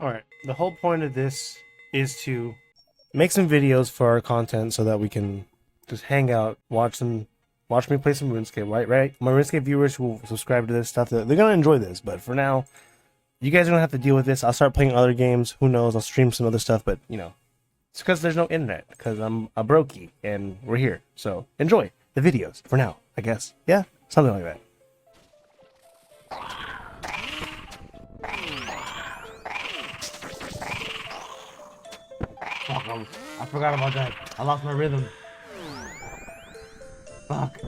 Alright, the whole point of this is to make some videos for our content so that we can just hang out, watch me play some RuneScape, right? My RuneScape viewers who will subscribe to this stuff, they're gonna enjoy this, but for now, you guys are gonna have to deal with this. I'll start playing other games, who knows, I'll stream some other stuff, but, you know, it's because there's no internet, because I'm a brokey, and we're here, so enjoy the videos, for now, I guess. Yeah? Something like that. Fuck, I forgot about that. I lost my rhythm. Fuck.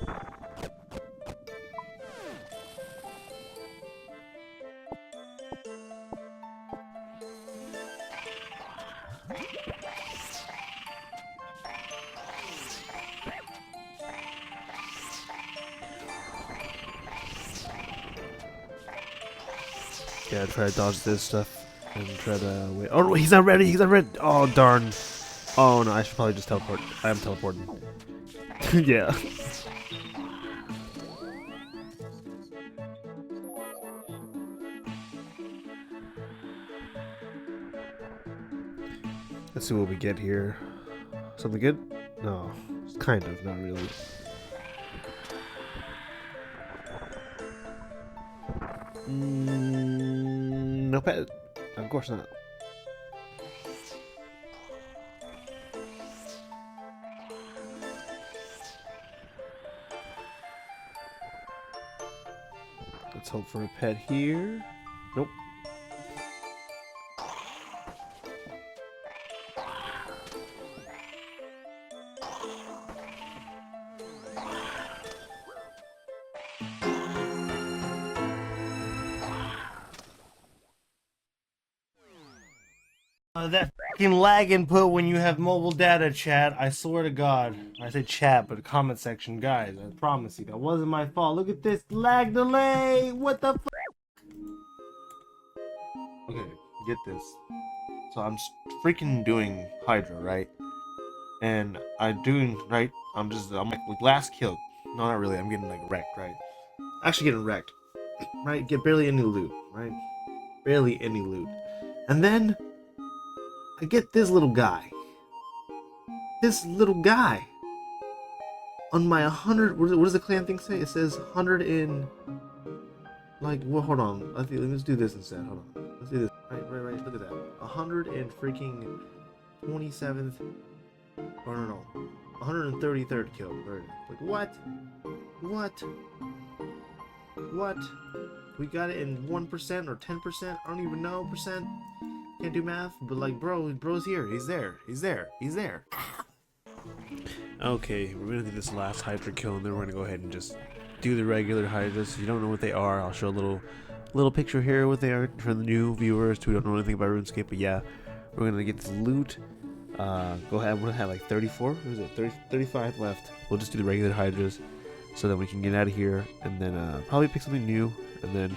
Yeah, try to dodge this stuff and try to wait. Oh no, he's not ready. He's not ready. Oh darn. Oh no, I should probably just teleport. I am teleporting. Yeah. Let's see what we get here. Something good? No, kind of, not really. No pet. Of course not. Let's hope for a pet here. Nope. That fucking lag input when you have mobile data, chat. I swear to God. I said chat, but comment section, guys. I promise you, that wasn't my fault. Look at this lag delay. What the fuck? Okay, get this. So I'm freaking doing Hydra, right? And I'm doing, right? I'm like last kill. No, not really. I'm getting like wrecked, right? Actually getting wrecked. Right? Get barely any loot, right? Barely any loot. And then I get this little guy. This little guy. On my 100, what does the clan thing say? It says 100 in, like, well, hold on. Let's do this instead. Hold on. Let's do this. Right. Look at that. 100 and freaking 27th. Oh, no. 133rd kill. Like, what? What? We got it in 1% or 10%? I don't even know percent. Can't do math, but like, bro's here. He's there. Okay, we're gonna do this last Hydra kill, and then we're gonna go ahead and just do the regular Hydras. If you don't know what they are, I'll show a little picture here what they are for the new viewers who don't know anything about RuneScape. But yeah, we're gonna get the loot. Go ahead. I'm gonna have like 34. Or is it 35 left? We'll just do the regular Hydras, so that we can get out of here, and then probably pick something new, and then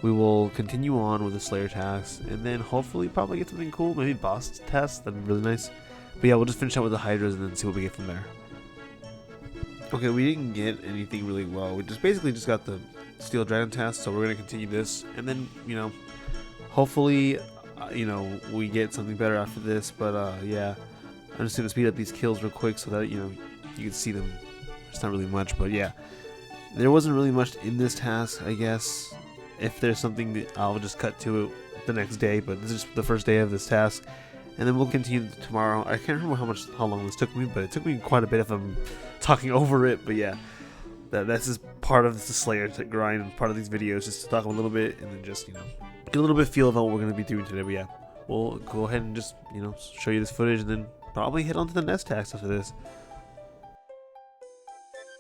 we will continue on with the Slayer tasks, and then hopefully probably get something cool, maybe boss tests. That'd be really nice. But yeah, we'll just finish out with the Hydras and then see what we get from there. Okay, we didn't get anything really well. We basically just got the Steel Dragon task, so we're gonna continue this, and then hopefully we get something better after this. But yeah, I'm just gonna speed up these kills real quick so that you can see them. It's not really much, but yeah, there wasn't really much in this task, I guess. If there's something that I'll just cut to it the next day, but this is the first day of this task, and then we'll continue tomorrow. I can't remember how long this took me, but it took me quite a bit if I'm talking over it. But yeah, that's just part of the Slayer grind and part of these videos, just to talk a little bit and then just get a little bit feel about what we're gonna be doing today. But yeah, we'll go ahead and just show you this footage, and then probably head on to the next task after this.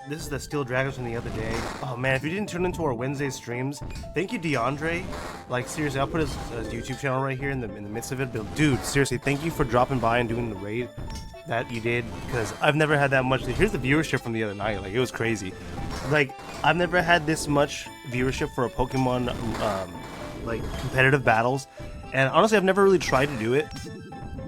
This is the Steel Dragons from the other day. Oh man, if you didn't tune into our Wednesday streams, thank you, DeAndre. Like seriously, I'll put his YouTube channel right here in the midst of it. But dude, seriously, thank you for dropping by and doing the raid that you did, because I've never had that much. Here's the viewership from the other night. Like, it was crazy. Like, I've never had this much viewership for a Pokemon like competitive battles, and honestly, I've never really tried to do it.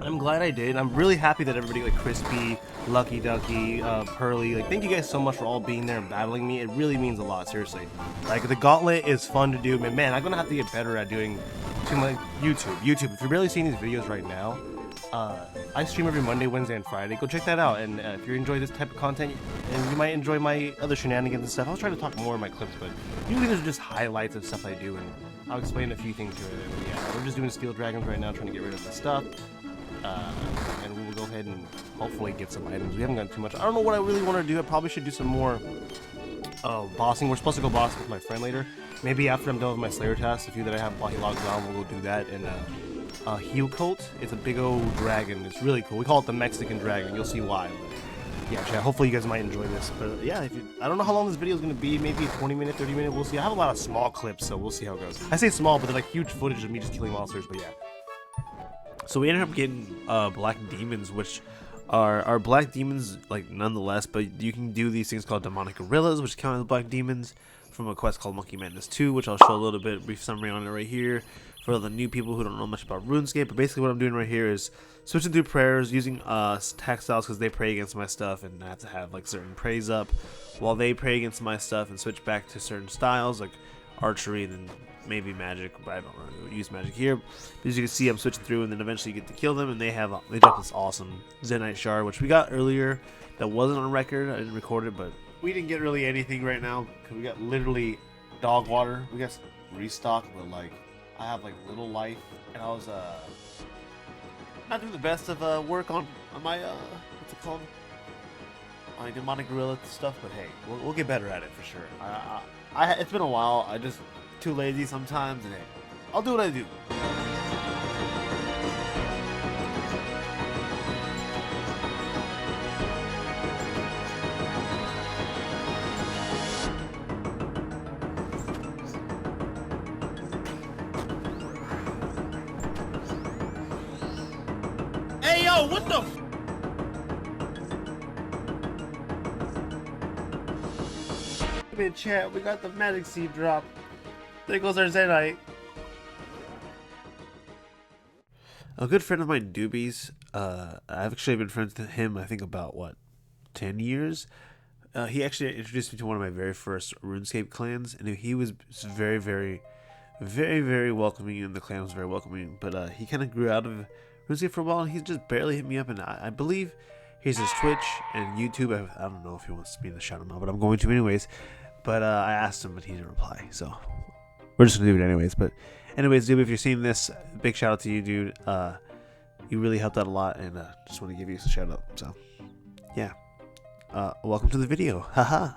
I'm glad I did. I'm really happy that everybody, like Crispy, Lucky Ducky, Pearly, like, thank you guys so much for all being there and battling me. It really means a lot, seriously. Like, the gauntlet is fun to do, but man, I'm gonna have to get better at doing to my YouTube. If you're barely seeing these videos right now, I stream every Monday, Wednesday, and Friday. Go check that out. And if you enjoy this type of content, and you might enjoy my other shenanigans and stuff, I'll try to talk more in my clips. But usually these are just highlights of stuff I do, and I'll explain a few things to it. And yeah, we're just doing Steel Dragons right now, trying to get rid of the stuff. And we will go ahead and hopefully get some items. We haven't gotten too much. I don't know what I really want to do. I probably should do some more bossing. We're supposed to go boss with my friend later. Maybe after I'm done with my Slayer task, a few that I have while he logs on, we'll go do that. And Heel Coat, it's a big old dragon. It's really cool. We call it the Mexican dragon. You'll see why. But yeah, chat. Hopefully you guys might enjoy this. But yeah, I don't know how long this video is going to be. Maybe a 20-minute, 30-minute. We'll see. I have a lot of small clips, so we'll see how it goes. I say small, but they're like huge footage of me just killing monsters. But yeah. So we ended up getting black demons, which are black demons, like, nonetheless, but you can do these things called demonic gorillas, which count as black demons, from a quest called Monkey Madness 2, which I'll show a little bit, brief summary on it right here for the new people who don't know much about RuneScape. But basically what I'm doing right here is switching through prayers, using textiles because they pray against my stuff, and I have to have like certain praise up while they pray against my stuff, and switch back to certain styles like archery and then maybe magic, but I don't really use magic here. But as you can see, I'm switching through, and then eventually you get to kill them, and they drop this awesome Zenite shard, which we got earlier. That wasn't on record. I didn't record it, but we didn't get really anything right now because we got literally dog water. We got restock, but like I have like little life, and I was not doing the best of work on my what's it called, my demonic gorilla stuff. But hey, we'll get better at it for sure. It's been a while. I just too lazy sometimes, and hey, I'll do what I do. Hey yo, what the? In chat, we got the magic seed drop. There goes our Zenite. A good friend of mine, Doobies, I've actually been friends with him, I think, about, 10 years? He actually introduced me to one of my very first RuneScape clans, and he was very, very, very, very welcoming, and the clan was very welcoming, but he kind of grew out of RuneScape for a while, and he just barely hit me up, and I believe here's his Twitch and YouTube. I don't know if he wants me to shout him out, but I'm going to anyways. But I asked him, but he didn't reply, so we're just gonna do it anyways. But anyways, dude, if you're seeing this, big shout out to you, dude. You really helped out a lot, and just want to give you a shout out. So yeah, welcome to the video. Haha.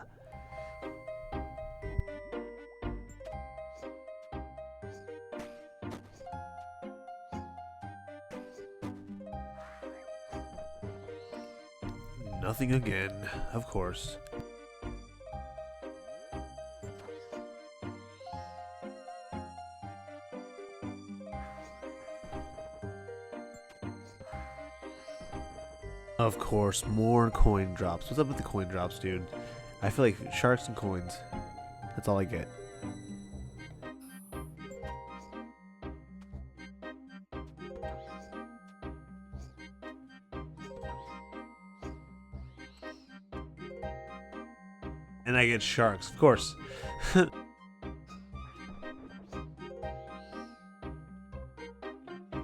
Nothing again, of course. Of course, more coin drops. What's up with the coin drops, dude? I feel like sharks and coins. That's all I get. And I get sharks, of course. What's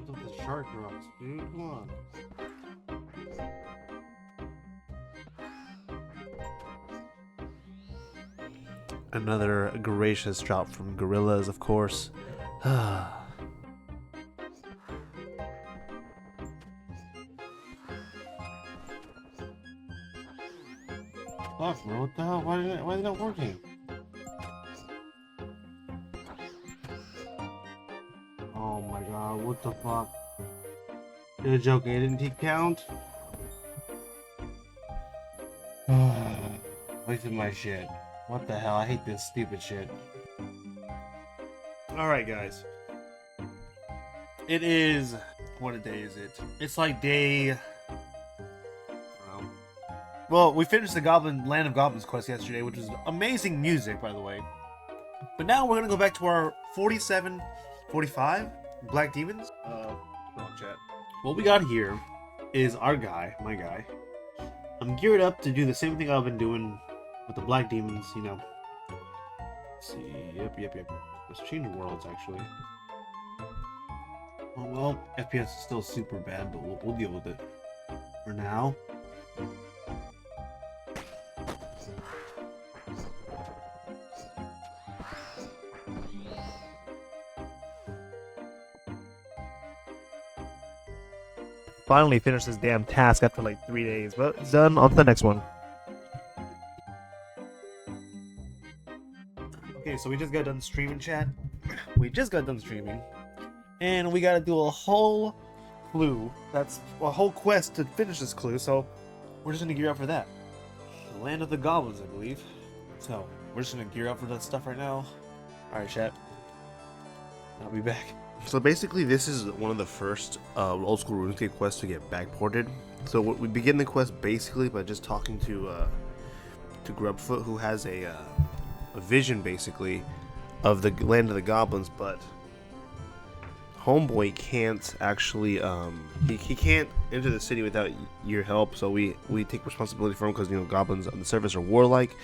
with the shark drops, dude? Come on. Another gracious drop from gorillas, of course. Fuck, bro, what the hell? Why are they not working? Oh my god, what the fuck? You're joking, it didn't keep count? Wasted my shit. What the hell? I hate this stupid shit. Alright, guys. It is... What day is it? It's like day... Well, we finished the Land of Goblins quest yesterday, which was amazing music, by the way. But now we're gonna go back to our 45 Black Demons. Wrong chat. What we got here is our guy, my guy. I'm geared up to do the same thing I've been doing with the Black Demons, you know. Let's see, yep. Let's change worlds, actually. Well, FPS is still super bad, but we'll deal with it for now. Finally finished this damn task after like 3 days, but it's done. On to the next one. Okay, so we just got done streaming, chat. We just got done streaming, and we gotta do a whole clue. That's a whole quest to finish this clue. So we're just gonna gear up for that. The Land of the Goblins, I believe. So we're just gonna gear up for that stuff right now. All right, chat. I'll be back. So basically, this is one of the first old school RuneScape quests to get backported. So we begin the quest basically by just talking to Grubfoot, who has a vision basically of the Land of the Goblins, but Homeboy can't actually he can't enter the city without your help. So we take responsibility for him because, you know, goblins on the surface are warlike,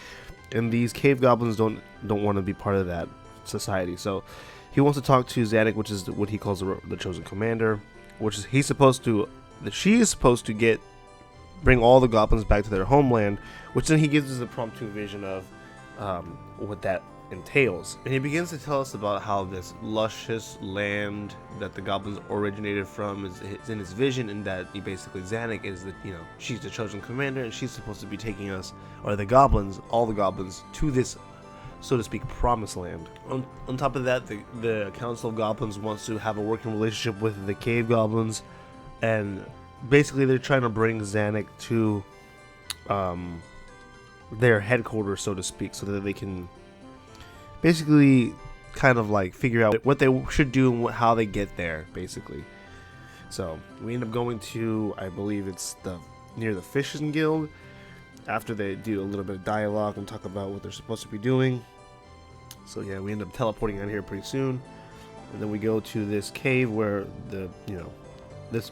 and these cave goblins don't want to be part of that society. So he wants to talk to Zanik, which is what he calls the chosen commander, which is she is supposed to bring all the goblins back to their homeland, which then he gives us a prompt vision of what that entails. And he begins to tell us about how this luscious land that the goblins originated from is in his vision, and that basically Zanik is she's the chosen commander, and she's supposed to be taking us, or the goblins, all the goblins, to this, so to speak, promised land. On top of that, the Council of Goblins wants to have a working relationship with the cave goblins, and basically they're trying to bring Zanik to their headquarters, so to speak, so that they can basically kind of like figure out what they should do and how they get there, basically. So we end up going to, I believe it's near the Fishing Guild, after they do a little bit of dialogue and talk about what they're supposed to be doing. So yeah, we end up teleporting out here pretty soon, and then we go to this cave where this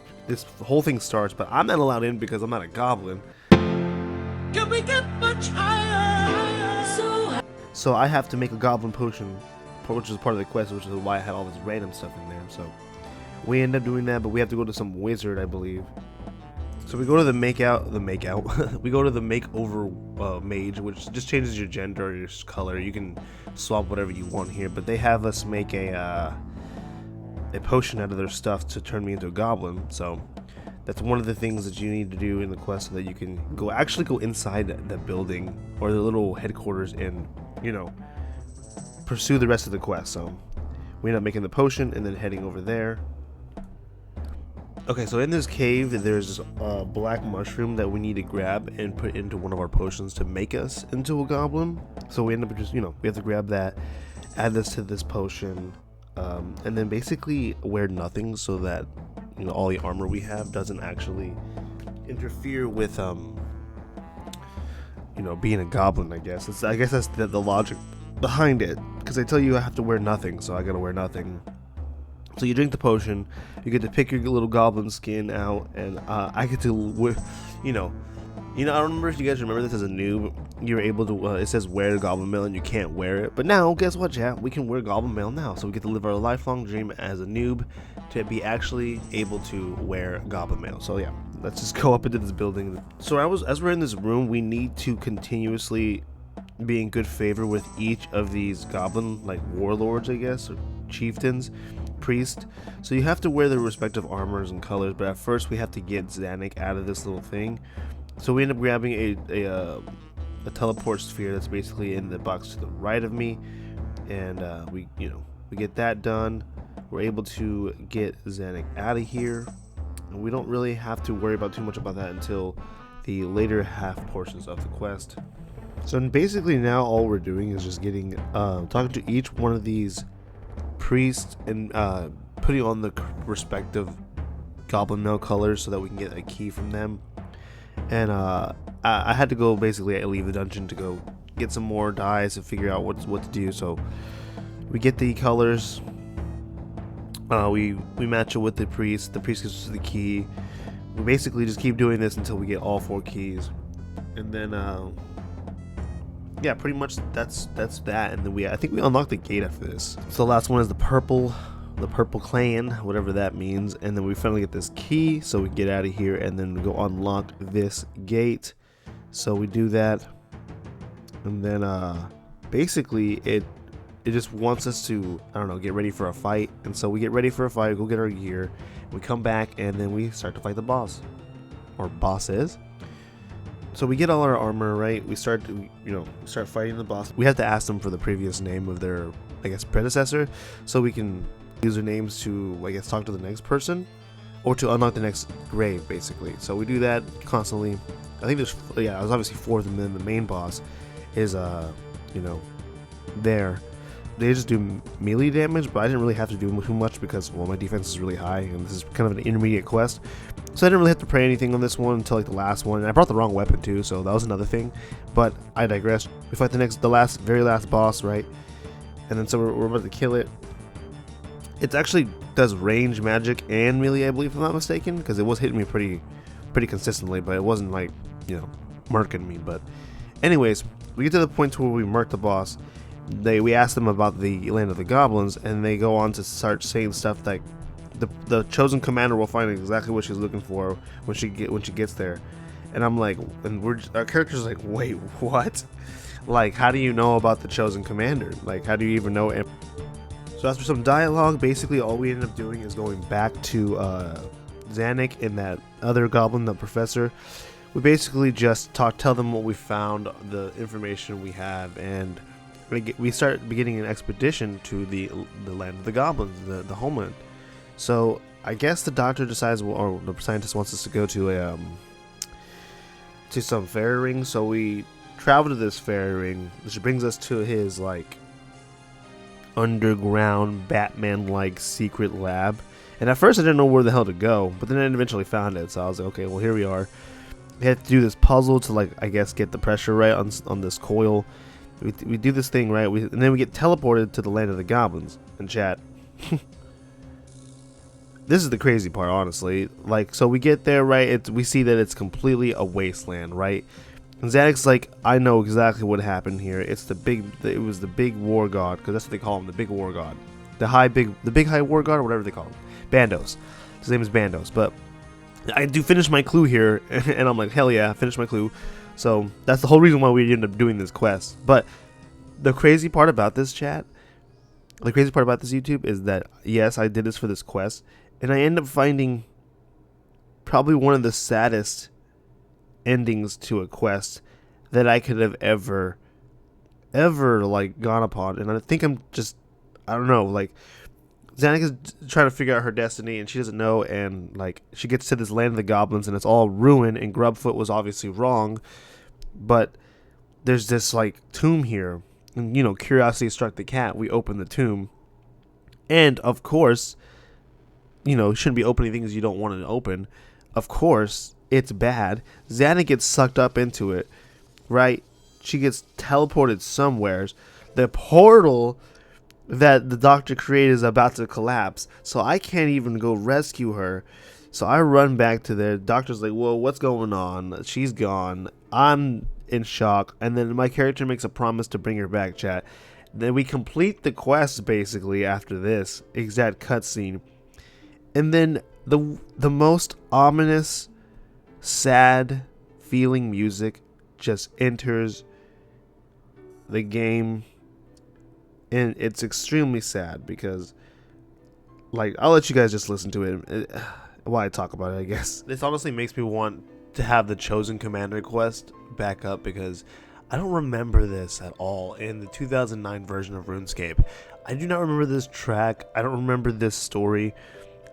whole thing starts. But I'm not allowed in because I'm not a goblin. Can we get much higher? So I have to make a goblin potion, which is part of the quest, which is why I had all this random stuff in there. So we end up doing that, but we have to go to some wizard, I believe. So we go to the makeout. We go to the makeover mage, which just changes your gender or your color. You can swap whatever you want here, but they have us make a potion out of their stuff to turn me into a goblin. So that's one of the things that you need to do in the quest, so that you can actually go inside the building or the little headquarters and, pursue the rest of the quest. So we end up making the potion and then heading over there. Okay, so in this cave, there's this black mushroom that we need to grab and put into one of our potions to make us into a goblin. So we end up just, we have to grab that, add this to this potion, and then basically wear nothing, so that, all the armor we have doesn't actually interfere with, being a goblin, I guess. I guess that's the logic behind it, because they tell you I have to wear nothing, so I gotta wear nothing. So you drink the potion, you get to pick your little goblin skin out, and I get to, I don't remember if you guys remember this as a noob. You're able to, it says wear goblin mail and you can't wear it. But now, guess what, chat? We can wear goblin mail now. So we get to live our lifelong dream as a noob to be actually able to wear goblin mail. So yeah, let's just go up into this building. So as we're in this room, we need to continuously be in good favor with each of these goblin, like, warlords, I guess, or chieftains, priest. So you have to wear their respective armors and colors, but at first we have to get Zanik out of this little thing. So we end up grabbing a teleport sphere that's basically in the box to the right of me, and we get that done. We're able to get Zanik out of here, and we don't really have to worry about too much about that until the later half portions of the quest. So basically now all we're doing is just getting talking to each one of these priests and putting on the respective goblin mail colors so that we can get a key from them. And I had to go, basically I leave the dungeon to go get some more dyes and figure out what to do. So we get the colors, we match it with the priest gives us the key. We basically just keep doing this until we get all 4 keys, and then yeah, pretty much that's that. And then I think we unlock the gate after this. So the last one is the purple the purple clan, whatever that means, and then we finally get this key so we get out of here, and then we go unlock this gate. So we do that, and then basically it just wants us to, I don't know, get ready for a fight. And so we get ready for a fight, go get our gear, we come back, and then we start to fight the boss, or bosses. So we get all our armor, right? We start fighting the boss. We have to ask them for the previous name of their, I guess, predecessor, so we can use their names to, I guess, talk to the next person, or to unlock the next grave, basically. So we do that constantly. I think there's obviously 4 of them, and then the main boss is there. They just do melee damage, but I didn't really have to do too much because, well, my defense is really high, and this is kind of an intermediate quest. So I didn't really have to pray anything on this one until like the last one. And I brought the wrong weapon too, so that was another thing. But I digress. We fight the very last boss, right? And then so we're about to kill it. It actually does range magic and melee, I believe, if I'm not mistaken, because it was hitting me pretty consistently, but it wasn't like, marking me. But anyways, we get to the point where we mark the boss. We ask them about the Land of the Goblins, and they go on to start saying stuff like the chosen commander will find exactly what she's looking for when she gets there. And I'm like, and our character's like, wait, what? Like, how do you know about the chosen commander? Like, how do you even know him? So after some dialogue, basically all we ended up doing is going back to Zanik and that other goblin, the professor. We basically just tell them what we found, the information we have, and we start beginning an expedition to the Land of the Goblins, the homeland. So I guess the doctor decides, or the scientist wants us to go to some fairy ring. So we travel to this fairy ring, which brings us to his like underground Batman-like secret lab. And at first I didn't know where the hell to go, but then I eventually found it. So I was like, okay, well, here we are. We have to do this puzzle to, like, I guess, get the pressure right on this coil. We do this thing, right? And then we get teleported to the Land of the Goblins. And chat. This is the crazy part, honestly. Like, so we get there, right? We see that it's completely a wasteland, right? And Zanik's like, I know exactly what happened here. It was the big war god, because that's what they call him, the big war god, the big high war god, or whatever they call him, Bandos. His name is Bandos. But I do finish my clue here, and I'm like, hell yeah, finish my clue. So that's the whole reason why we ended up doing this quest. But the crazy part about this chat, the crazy part about this YouTube is that, yes, I did this for this quest, and I end up finding probably one of the saddest endings to a quest that I could have ever like gone upon. And I think I don't know, like, Zanik is trying to figure out her destiny, and she doesn't know, and like she gets to this Land of the Goblins, and it's all ruined, and Grubfoot was obviously wrong, but there's this like tomb here, and curiosity struck the cat. We open the tomb, and of course, you shouldn't be opening things you don't want to open. Of course, it's bad. Zanik gets sucked up into it, right? She gets teleported somewheres. The portal that the doctor created is about to collapse, so I can't even go rescue her. So I run back to there. Doctor's like, whoa, what's going on? She's gone. I'm in shock. And then my character makes a promise to bring her back, chat. Then we complete the quest basically after this exact cutscene. And then the most ominous, sad feeling music just enters the game. And it's extremely sad because, like, I'll let you guys just listen to it while I talk about it, I guess. This honestly makes me want to have the Chosen Commander quest back up because I don't remember this at all in the 2009 version of RuneScape. I do not remember this track. I don't remember this story.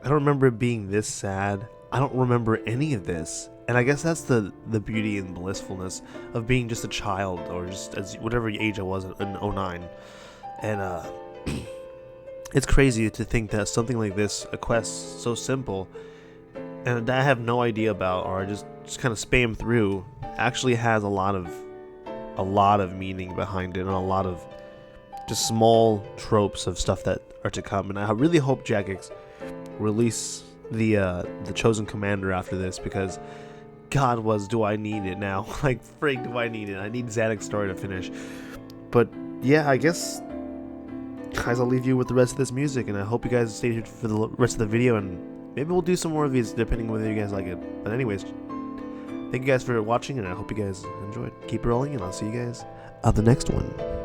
I don't remember it being this sad. I don't remember any of this. And I guess that's the beauty and blissfulness of being just a child, or just as whatever age I was in 09. And it's crazy to think that something like this, a quest so simple, and that I have no idea about, or I just kind of spam through, actually has a lot of meaning behind it, and a lot of just small tropes of stuff that are to come. And I really hope Jagex release the Chosen Commander after this, because God do I need it now. Like, freak, do I need it. I need Zanik's story to finish. But yeah, I guess guys, I'll leave you with the rest of this music, and I hope you guys stay tuned for the rest of the video, and maybe we'll do some more of these depending on whether you guys like it. But anyways, thank you guys for watching, and I hope you guys enjoyed. Keep rolling, and I'll see you guys on the next one.